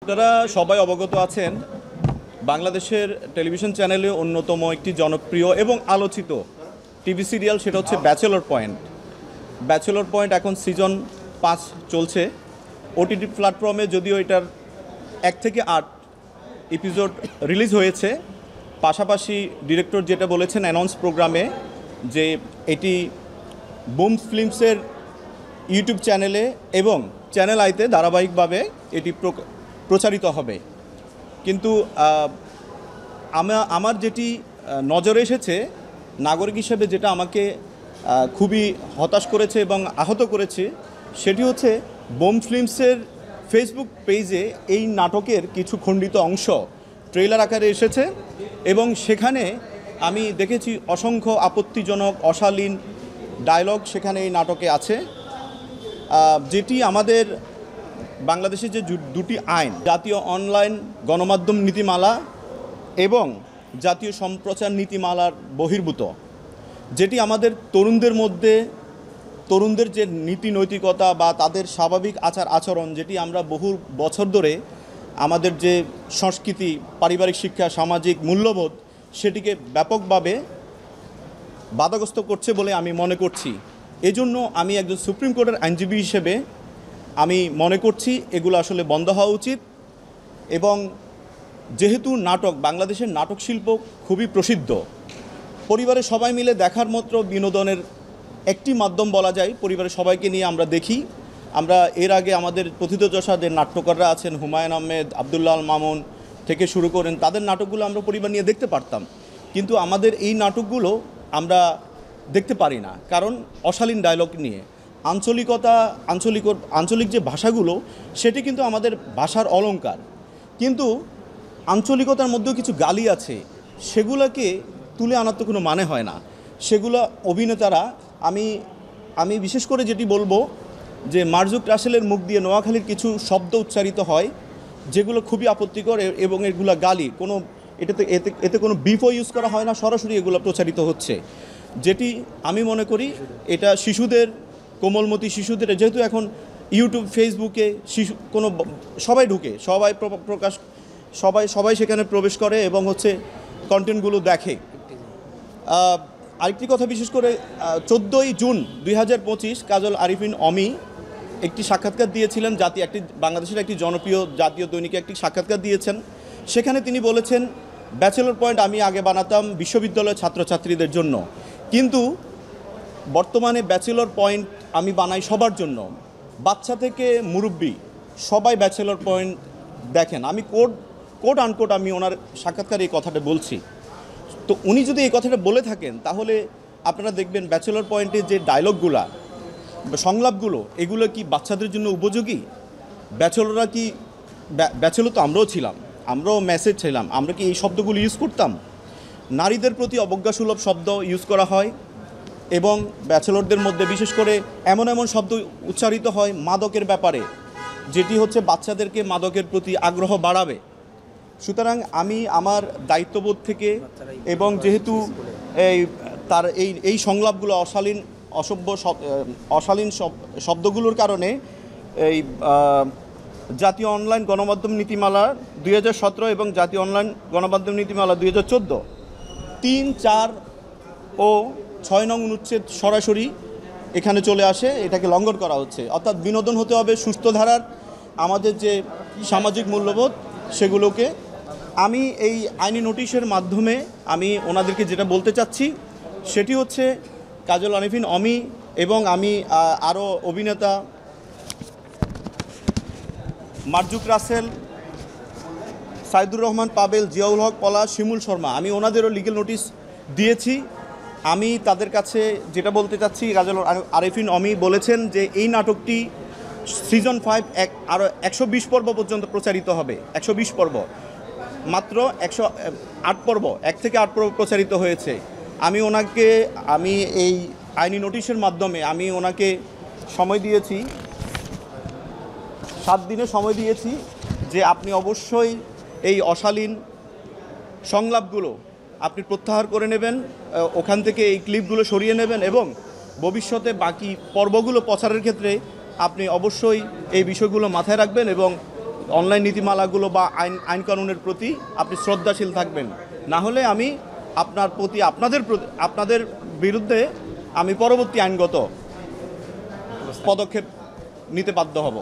আপনারা সবাই অবগত আছেন বাংলাদেশের টেলিভিশন চ্যানেলে অন্যতম একটি জনপ্রিয় এবং আলোচিত টিভি সিরিয়াল, সেটা হচ্ছে ব্যাচেলর পয়েন্ট। ব্যাচেলর পয়েন্ট এখন সিজন 5 চলছে ওটিটি প্ল্যাটফর্মে। যদিও এটার 1 থেকে 8 এপিসোড রিলিজ হয়েছে, পাশাপাশি ডিরেক্টর যেটা বলেছেন অ্যানাউন্স প্রোগ্রামে যে এটি বুম ফিল্মসের ইউটিউব চ্যানেলে এবং চ্যানেল আইতে ধারাবাহিকভাবে এটি প্রচারিত হবে। কিন্তু আমার যেটি নজরে এসেছে নাগরিক হিসেবে, যেটা আমাকে খুবই হতাশ করেছে এবং আহত করেছে, সেটি হচ্ছে বুম ফিল্মসের ফেসবুক পেজে এই নাটকের কিছু খণ্ডিত অংশ ট্রেলার আকারে এসেছে এবং সেখানে আমি দেখেছি অসংখ্য আপত্তিজনক অশালীন ডায়লগ সেখানে এই নাটকে আছে, যেটি আমাদের বাংলাদেশের যে দুটি আইন, জাতীয় অনলাইন গণমাধ্যম নীতিমালা এবং জাতীয় সম্প্রচার নীতিমালার বহির্ভূত, যেটি আমাদের তরুণদের যে নীতি নৈতিকতা বা তাদের স্বাভাবিক আচার আচরণ, যেটি আমরা বহু বছর ধরে আমাদের যে সংস্কৃতি, পারিবারিক শিক্ষা, সামাজিক মূল্যবোধ, সেটিকে ব্যাপকভাবে বাধাগ্রস্ত করছে বলে আমি মনে করছি। এজন্য আমি একজন সুপ্রিম কোর্টের আইনজীবী হিসেবে আমি মনে করছি এগুলো আসলে বন্ধ হওয়া উচিত। এবং যেহেতু বাংলাদেশের নাটক শিল্প খুবই প্রসিদ্ধ, পরিবারের সবাই মিলে দেখার মতো বিনোদনের একটি মাধ্যম বলা যায়। পরিবারের সবাইকে নিয়ে আমরা দেখি। আমরা এর আগে আমাদের প্রথিতযশা যে নাট্যকাররা আছেন, হুমায়ুন আহমেদ, আবদুল্লাহ আল মামুন থেকে শুরু করেন, তাদের নাটকগুলো আমরা পরিবার নিয়ে দেখতে পারতাম। কিন্তু আমাদের এই নাটকগুলো আমরা দেখতে পারি না, কারণ অশালীন ডায়লগ নিয়ে আঞ্চলিক যে ভাষাগুলো, সেটি কিন্তু আমাদের ভাষার অলংকার, কিন্তু আঞ্চলিকতার মধ্যেও কিছু গালি আছে, সেগুলোকে তুলে আনার তো কোনো মানে হয় না। সেগুলো অভিনেতারা, আমি বিশেষ করে যেটি বলবো যে মারজুক রাসেলের মুখ দিয়ে নোয়াখালীর কিছু শব্দ উচ্চারিত হয়, যেগুলো খুবই আপত্তিকর এবং এগুলো গালি, এতে কোনো বিফও ইউজ করা হয় না, সরাসরি এগুলো প্রচারিত হচ্ছে, যেটি আমি মনে করি এটা কোমলমতি শিশুদের, যেহেতু এখন ইউটিউব, ফেসবুকে সবাই ঢুকে, সবাই সেখানে প্রবেশ করে এবং কন্টেন্টগুলো দেখে। আরেকটি কথা, বিশেষ করে 14ই জুন 2025 কাজল আরিফিন অমি একটি সাক্ষাৎকার দিয়েছিলেন, বাংলাদেশের একটি জনপ্রিয় জাতীয় দৈনিকে একটি সাক্ষাৎকার দিয়েছেন। সেখানে তিনি বলেছেন, ব্যাচেলর পয়েন্ট আমি আগে বানাতাম বিশ্ববিদ্যালয়ের ছাত্রছাত্রীদের জন্য, কিন্তু বর্তমানে ব্যাচেলর পয়েন্ট আমি বানাই সবার জন্য, বাচ্চা থেকে মুরব্বি সবাই ব্যাচেলর পয়েন্ট দেখেন। আমি কোট আনকোট আমি ওনার সাক্ষাৎকারে এই কথাটা বলছি। তো উনি যদি এই কথাটা বলে থাকেন, তাহলে আপনারা দেখবেন ব্যাচেলর পয়েন্টের যে ডায়লগগুলো, সংলাপগুলো, এগুলো কি বাচ্চাদের জন্য উপযোগী? ব্যাচেলর তো আমরাও ছিলাম, আমরাও মেসেজ ছিলাম, আমরা কি এই শব্দগুলো ইউজ করতাম? নারীদের প্রতি অবজ্ঞাসুলভ শব্দ ইউজ করা হয় এবং ব্যাচেলরদের মধ্যে বিশেষ করে এমন শব্দ উচ্চারিত হয় মাদকের ব্যাপারে, যেটি বাচ্চাদেরকে মাদকের প্রতি আগ্রহ বাড়াবে। সুতরাং আমি আমার দায়িত্ববোধ থেকে, এবং যেহেতু এই সংলাপগুলো অশালীন শব্দগুলোর কারণে এই জাতীয় অনলাইন গণমাধ্যম নীতিমালা 2017 এবং জাতীয় অনলাইন গণমাধ্যম নীতিমালা 2014 3, 4 ও 6 নং অনুচ্ছেদ সরাসরি এখানে চলে আসে, এটাকে লঙ্ঘন করা হচ্ছে। অর্থাৎ বিনোদন হতে হবে সুস্থ ধারার, আমাদের যে সামাজিক মূল্যবোধ সেগুলোকে। আমি এই আইনি নোটিশের মাধ্যমে আমি ওনাদেরকে যেটা বলতে চাচ্ছি, সেটি হচ্ছে কাজল আরিফিন অমি এবং আমি আরও অভিনেতা মারজুক রাসেল, সাইদুর রহমান পাবেল, জিয়াউল হক পলাশ, শিমুল শর্মা, আমি ওনাদেরও লিগ্যাল নোটিশ দিয়েছি। আমি তাদের কাছে যেটা বলতে চাচ্ছি, কাজল আরিফিন অমি বলেছেন যে এই নাটকটি সিজন 5 আরও 120 পর্ব পর্যন্ত প্রচারিত হবে। 120 পর্ব, মাত্র 108 পর্ব, 1 থেকে 8 পর্ব প্রচারিত হয়েছে। আমি এই আইনি নোটিশের মাধ্যমে আমি ওনাকে সময় দিয়েছি, 7 দিনের সময় দিয়েছি, যে আপনি অবশ্যই এই অশালীন সংলাপগুলো আপনি প্রত্যাহার করে নেবেন, ওখান থেকে এই ক্লিপগুলো সরিয়ে নেবেন এবং ভবিষ্যতে বাকি পর্বগুলো প্রচারের ক্ষেত্রে আপনি অবশ্যই এই বিষয়গুলো মাথায় রাখবেন এবং অনলাইন নীতিমালাগুলো বা আইন কানুনের প্রতি আপনি শ্রদ্ধাশীল থাকবেন। না হলে আমি আপনাদের বিরুদ্ধে আমি পরবর্তী আইনগত পদক্ষেপ নিতে বাধ্য হব।